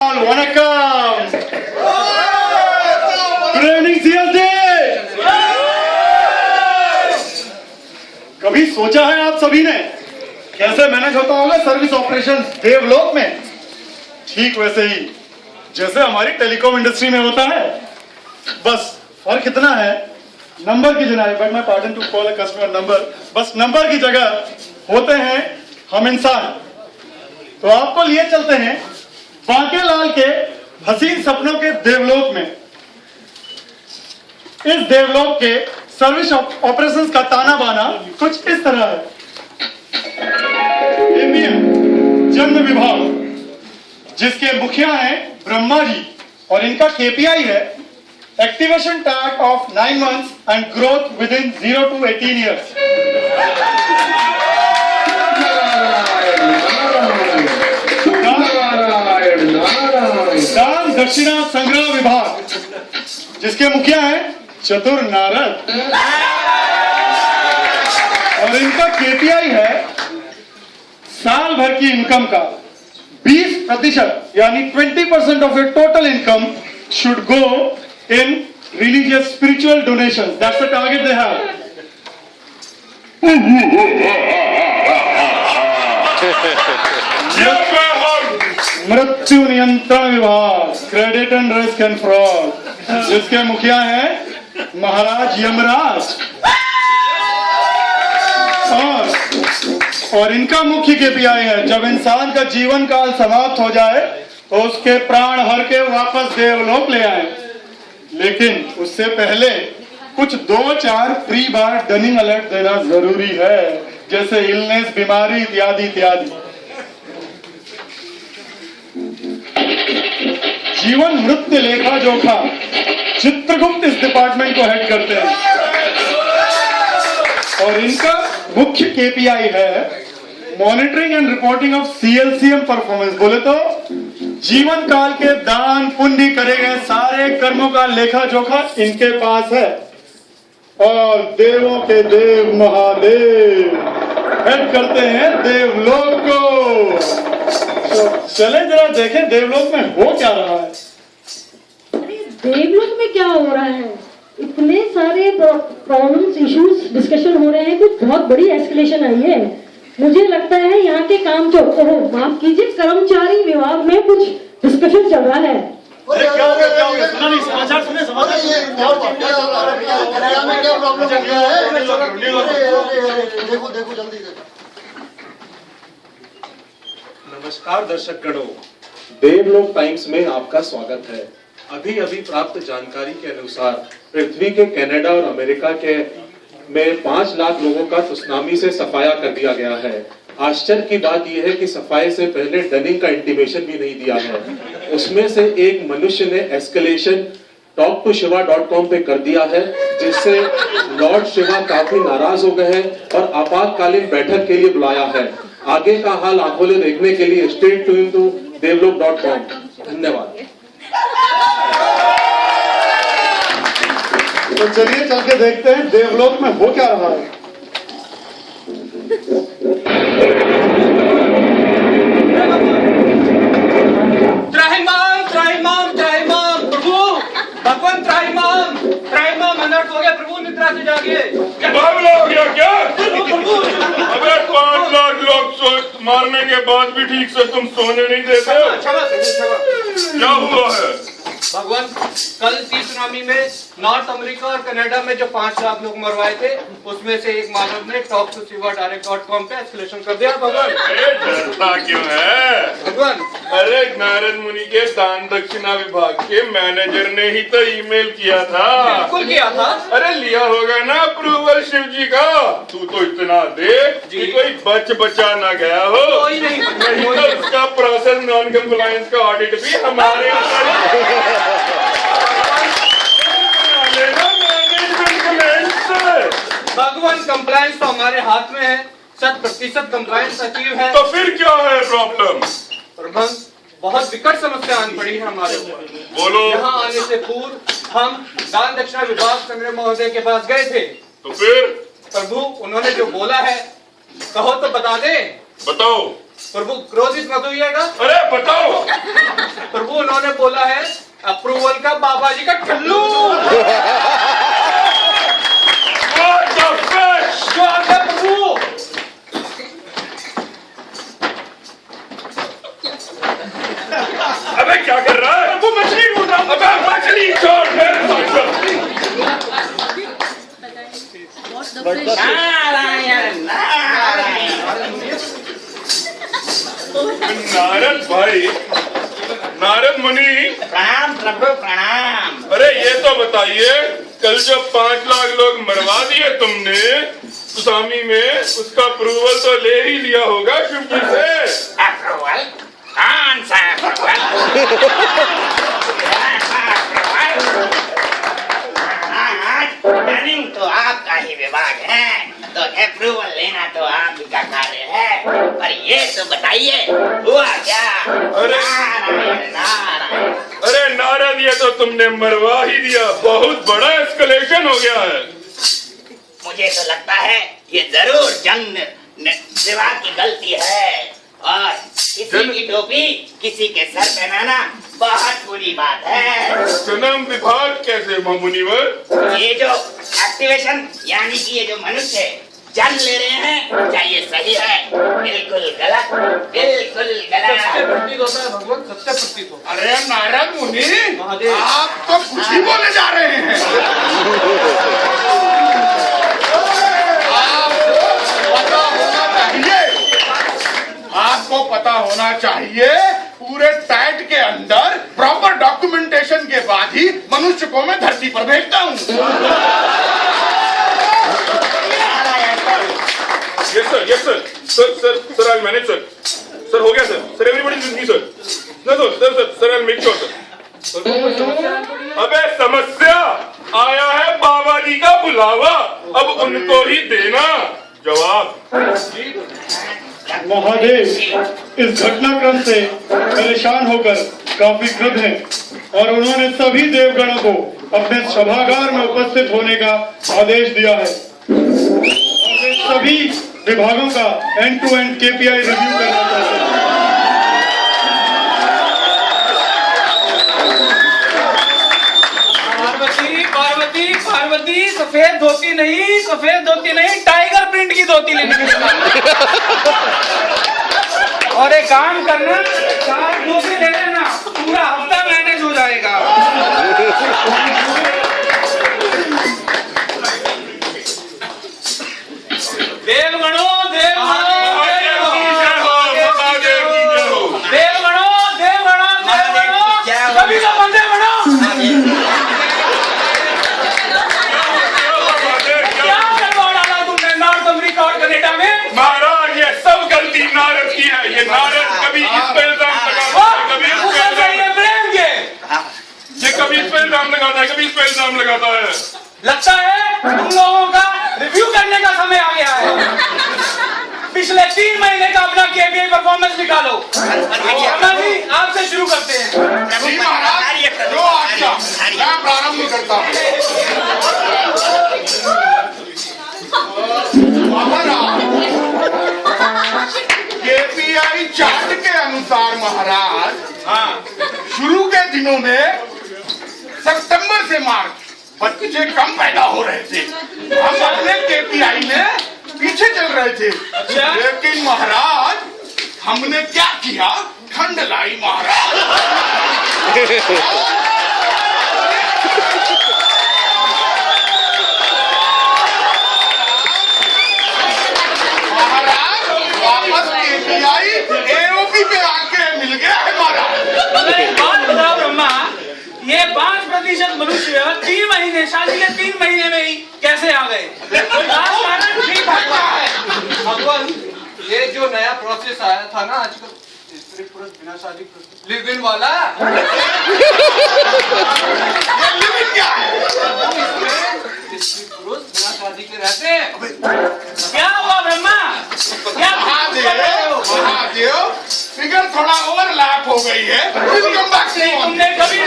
All vanakkam. Training CSD. कभी सोचा है आप सभी ने कैसे मैनेज होता होगा सर्विस ऑपरेशंस देवलोक में? ठीक वैसे ही जैसे हमारी टेलीकॉम इंडस्ट्री में होता है, बस फर्क इतना है नंबर की जगह, but my pardon to call a customer number, बस नंबर की जगह होते हैं हम इंसान। तो आपको लिए चलते हैं बांकेलाल के हसीन सपनों के देवलोक में। इस देवलोक के सर्विस ऑपरेशंस का ताना बाना कुछ इस तरह है। जन्म विभाग, जिसके मुखिया हैं ब्रह्मा जी, और इनका केपीआई है activation task of 9 months and growth with in 0 to 18 years। दान दक्षिणा संग्रह विभाग, जिसके मुखिया हैं चतुर नारद, और इनका केपीआई है साल भर की इनकम का 20% यानी 20% of your total income should go in religious spiritual donation. That's the target they have. मृत्यु नियंत्रण विभाग, credit and risk and fraud, जिसके मुखिया हैं महाराज यमराज, और इनका मुख्य केपीआई है जब इंसान का जीवन काल समाप्त हो जाए तो उसके प्राण हर के वापस देवलोक ले आए। लेकिन उससे पहले कुछ 2-4 प्री बार डनिंग अलर्ट देना जरूरी है, जैसे इलनेस, बीमारी इत्यादि इत्यादि। जीवन मृत्यु लेखा जोखा चित्रगुप्त इस डिपार्टमेंट को हेड करते हैं, और इनका मुख्य केपीआई है monitoring and reporting of CLCM performance. बोले तो जीवन काल के दान पुण्य करे गए सारे कर्मों का लेखा जोखा इनके पास है, और देवों के देव महादेव हेड करते हैं देवलोक को। तो चले जरा देखें देवलोक में हो क्या रहा है। देवलोक में क्या हो रहा है? इतने सारे प्रॉब्लम्स, इश्यूज डिस्कशन हो रहे हैं, कुछ बहुत बड़ी एस्केलेशन आई है। मुझे लगता है यहाँ के काम जो माफ कीजिए कर्मचारी विभाग में कुछ डिस्कशन चल रहा है। नमस्कार दर्शक गणों, देवलोक टाइम्स में आपका स्वागत है। अभी अभी प्राप्त जानकारी के अनुसार पृथ्वी के कनाडा और अमेरिका के में 5 लाख लोगों का सुनामी से सफाया कर दिया गया है। आश्चर्य की बात यह है कि सफाई से पहले डनिंग का इंटीमेशन भी नहीं दिया है। उसमें से एक मनुष्य ने एस्केलेशन talktoShiva.com पे कर दिया है, जिससे लॉर्ड शिवा काफी नाराज हो गए हैं और आपातकालीन बैठक के लिए बुलाया है। आगे का हाल आंखों से देखने के लिए स्टे ट्यून्ड टू devlok.com। धन्यवाद। तो चलिए चल के देखते हैं देवलोक में हो क्या रहा है। भगवान त्राहिमाम अलर्ट हो गया प्रभु, निद्रा से जागिए। बावला हो गया क्या? प्रभु अबे 5 लाख लोग मारने के बाद भी ठीक से तुम सोने नहीं देते? क्या हुआ है? भगवान, कल की सुनामी में नॉर्थ अमेरिका और कनाडा में जो 5 लाख लोग मरवाए थे, उसमें से एक मानव ने talktoShiva.com पे एस्केलेशन कर दिया। भगवान डरता क्यों है भगवान? अरे नारद मुनि के दान दक्षिणा विभाग के मैनेजर ने ही तो ईमेल किया था। बिल्कुल किया था। अरे लिया होगा ना अप्रूवल शिव जी का। तू तो इतना दे कि कोई बचा ना गया हो। कोई नहीं तो उसका प्रोसेस नॉन कंप्लायंस का ऑडिट भी हमारे भगवान, कंप्लायंस तो हमारे हाथ में है, 100% कंप्लायंस अचीव है। तो फिर क्या है प्रॉब्लम? प्रबंध, बहुत विकट समस्या आन पड़ी है हमारे ऊपर। बोलो। यहाँ आने से पूर्व हम दान दक्षिणा विभाग संग्रह महोदय के पास गए थे। तो फिर प्रभु, उन्होंने जो बोला है कहो तो बता दे। बताओ। प्रभु क्रोधित मत होइएगा। अरे बताओ। प्रभु उन्होंने बोला है अप्रूवल का बाबा जी का ठल्लू What the fish? जो आ गया प्रभु। अबे क्या कर रहा है? प्रभु मछली ढूंढ रहा हूं। अबे मछली छोड़ फिर नारायण नारायण। नारद भाई, नारद मुनि, प्रणाम प्रभु प्रणाम। अरे ये तो बताइए, कल जो 5 लाख लोग मरवा दिए तुमने सुसामी में, उसका अप्रूवल तो ले ही लिया होगा शिवजी से। अप्रूवल? कौन सा अप्रूवल? प्लानिंग तो आपका ही विभाग है, तो अप्रूवल लेना तो आप ही का कार्य है। पर ये तो बताइए हुआ क्या? अरे नारायण नारायण। अरे नारद, ये तो तुमने मरवा ही दिया। बहुत बड़ा एस्केलेशन हो गया है। मुझे तो लगता है ये जरूर जंग विभाग की गलती है, और किसी की टोपी किसी के सर पहनाना बहुत बुरी बात है। जन्म विभाग कैसे मुनिवर? ये जो एक्टिवेशन यानी कि ये जो मनुष्य जन्म ले रहे हैं, क्या ये सही है? बिल्कुल गलत, बिल्कुल सत्य गलत। प्रतीत होता है भगवान, सत्य प्रतीत होता अरे नारद मुनि, महादेव। आप तो कुछ ही बोले जा रहे हैं। आपको पता होना चाहिए पूरे टैट के अंदर प्रॉपर डॉक्यूमेंटेशन के बाद ही मनुष्य को मैं धरती पर भेजता हूँ। Yes sir sir I manage sir हो गया sir everybody with me sir. No sir I make sure sir. अबे समस्या आया है बाबा जी का बुलावा, अब उनको ही देना जवाब। महादेव इस घटनाक्रम से परेशान होकर काफी क्रुद्ध हैं और उन्होंने सभी देवगणों को अपने सभागार में उपस्थित होने का आदेश दिया है और वे सभी विभागों का end to end KPI review करना चाहते हैं। पार्वती पार्वती, सफेद धोती नहीं टाइगर प्रिंट की धोती लेने की और एक काम करना, 4 धोती ले लेना, पूरा हफ्ता मैनेज हो जाएगा। देवगणों सभी का बंदे बनो। क्या करवा डाला तुमने नॉर्थ अमेरिका और कनाडा में? महाराज ये सब गलती नारद की है। ये नारद कभी इस पे इल्जाम लगाता है, कभी इस पे इल्जाम लगाता है, कभी इस पे इल्जाम लगाता है। लगता है तुम लोगों का रिव्यू करने का समय आ गया है। पिछले 3 महीने का अपना केपीआई परफॉर्मेंस निकालो। शर्मा जी आपसे शुरू करते हैं। जी महाराज, जो आज्ञा, मैं प्रारंभ करता हूँ। केपीआई चार्ट के अनुसार महाराज, शुरू के दिनों में सितंबर से मार्च बच्चे कम पैदा हो रहे थे। हम अपने केपीआई में पीछे चल रहे थे। लेकिन महाराज हमने क्या किया, ठंड लाई महाराज। महाराज वापस केपीआई एओपी पे आके मिल गया है महाराज। एक बात बताओ ब्रह्मा, ये 5% मनुष्य 3 महीने, शादी के 3 महीने में ही कैसे आ गए? भगवान, ये जो नया प्रोसेस आया था ना आजकल, स्त्री पुरुष बिना शादी लिव इन वाला, क्या है? स्त्री पुरुष बिना शादी के रहते हैं। क्या हुआ ब्रह्मा? क्या महादेव फिगर थोड़ा ओवरलैप हो गई है। तुमने कभी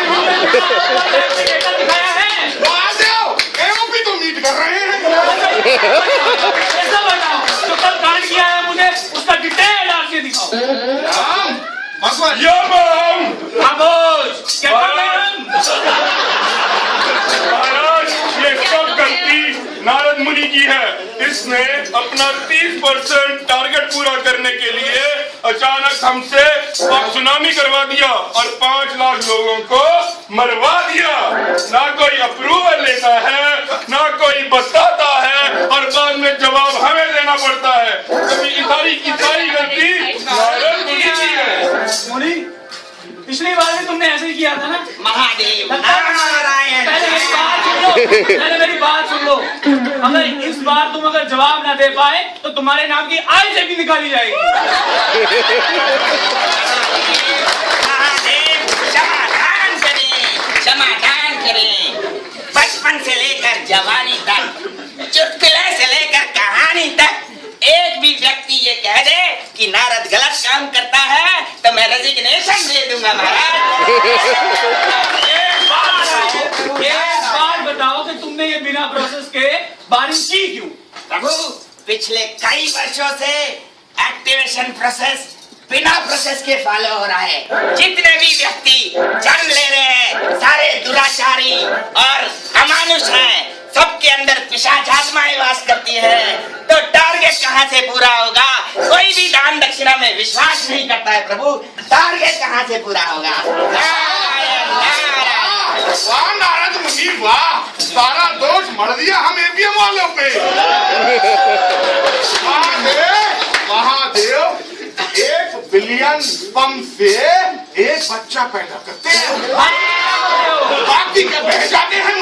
दिखाया है? महादेव एओपी तो मीट कर रहे हैं। ऐसा बताओ, जो कल कांड किया है मुझे उसका डिटेल आपसे दिखाओ। की है। इसने अपना 30% टारगेट पूरा करने के लिए अचानक हमसे सुनामी करवा दिया और 5 लाख लोगों को मरवा दिया। ना कोई अप्रूवल लेता है, ना कोई बताता है और बाद में जवाब हमें देना पड़ता है। कभी सारी की सारी गलती नारद मुनि की है। मुनि, पिछली बार भी तुमने ऐसे ही किया था ना? महादेव नारायण। नारायण। पहले मेरी बात सुन लो। अगर इस बार तुम अगर जवाब ना दे पाए तो तुम्हारे नाम की आय से भी निकाली जाएगी। महादेव समाधान करें, समाधान करें। बचपन से लेकर जवानी तक, चुटकुले से लेकर कहानी तक एक भी व्यक्ति ये कह दे कि नारद गलत काम करता है तो मैं रेजिग्नेशन दे दूंगा महाराज। एक बार बताओ कि तुमने ये बिना प्रोसेस के बारिश की क्यों? प्रभु, पिछले कई वर्षों से एक्टिवेशन प्रोसेस बिना प्रोसेस के फॉलो हो रहा है। जितने भी व्यक्ति जन्म ले रहे हैं सारे दुराचारी और अमानुष हैं। सबके अंदर पिशाच आत्माएं वास करती है। तो टारगेट कहाँ से पूरा होगा? कोई भी दान दक्षिणा में विश्वास नहीं करता है प्रभु। टारगेट कहाँ से पूरा होगा? नारायण नारायण। वाह नारद मुनि वाह, सारा दोष मर दिया हम एपीएम वालों पे। महादेव महादेव, 1 बिलियन स्पर्म से एक बच्चा पैदा करते हैं, बाकी के बह जाते हैं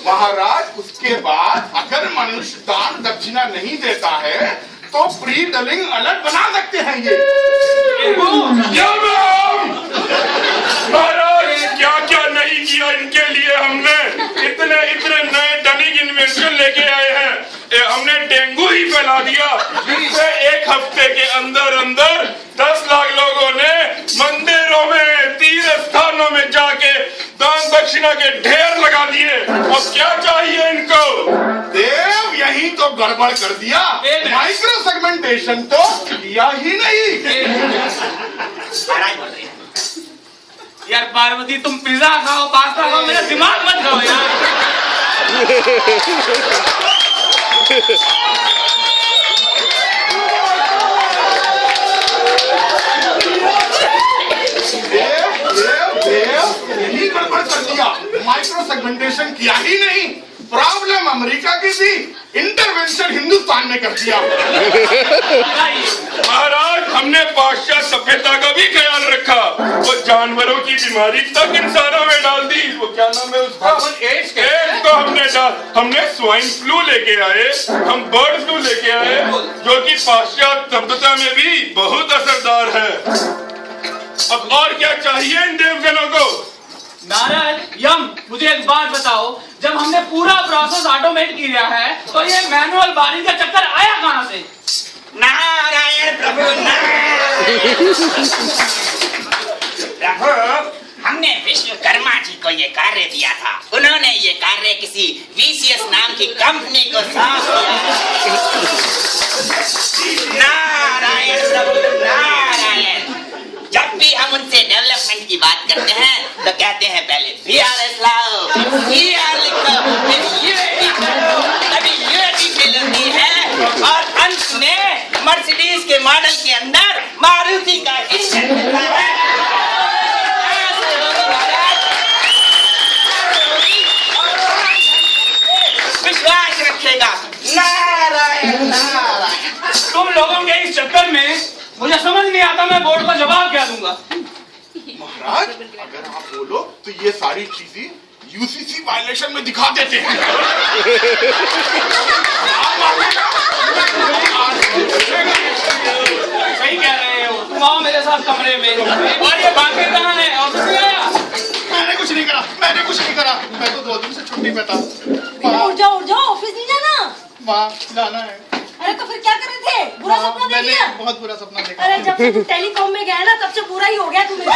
महाराज। उसके बाद अगर मनुष्य दान दक्षिणा नहीं देता है तो प्री डलिंग अलर्ट बना सकते हैं ये। महाराज क्या क्या नहीं किया इनके लिए हमने। इतने इतने नए डलिंग इन्वेंशन लेके आए हैं। हमने डेंगू ही फैला दिया, जिससे 1 हफ्ते के अंदर अंदर 10 लाख लोगों ने मंदिरों में तीर्थ स्थानों में जाके दान दक्षिणा के ढेर लगा दिए। अब क्या चाहिए इनको? देव यही तो गड़बड़ कर दिया। माइक्रो सेगमेंटेशन तो किया ही नहीं। महाराज बोल रहे हैं। यार पार्वती, तुम पिज्जा खाओ, पास्ता खाओ, मेरा दिमाग मत खाओ यार। देव यही गड़बड़ कर दिया। माइक्रो सेगमेंटेशन किया ही नहीं। प्रॉब्लम अमेरिका की थी, इंटरवेंशन हिंदुस्तान में कर दिया। महाराज हमने पाश्चात्य सभ्यता का भी ख्याल रखा। वो जानवरों की बीमारी तक इंसानों में डाल दी। वो क्या नाम है उसका? एड्स को हमने स्वाइन फ्लू लेके आए, हम बर्ड फ्लू लेके आए, जो कि पाश्चात्य सभ्यता में भी बहुत असरदार है। अब और क्या चाहिए इन देवजनों को? नारद, यम, मुझे एक बात बताओ, जब हमने पूरा प्रोसेस ऑटोमेट किया है तो ये मैनुअल बारिश का चक्कर आया कहाँ से? नारायण प्रभु नारायण। प्रभु, हमने विश्वकर्मा जी को ये कार्य दिया था। उन्होंने ये कार्य किसी VCS नाम की कंपनी को सौंप दिया। नारायण प्रभु नारायण। जब भी हम उनसे डेवलपमेंट की बात करते हैं तो कहते हैं पहले VRS लाओ, ER लिखो, फिर UAT करो, अभी UAT फेल होती है और अंत में मर्सिडीज के मॉडल के अंदर मारुति का इंजन मिलता है। विश्वास रखेगा। नारायण नारायण। तुम लोगों के इस चक्कर में मुझे समझ नहीं आता मैं बोर्ड का जवाब क्या दूंगा। महाराज अगर आप बोलो तो ये सारी चीजें UCC वायलेशन में दिखा देते हैं। सही कह रहे हो, तुम आओ मेरे साथ कमरे में। और ये बाकी कहाँ है? ऑफिस में आया? मैंने कुछ नहीं करा, मैं तो 2 दिन से छुट्टी पे था। उठ जाओ, ऑफिस नहीं जाना। वहाँ जाना है। अरे तो फिर क्या कर रहे थे? बुरा सपना देख लिया? बहुत बुरा सपना देखा। अरे जब से तू टेलीकॉम में गया ना तब से बुरा ही हो गया तुम्हें।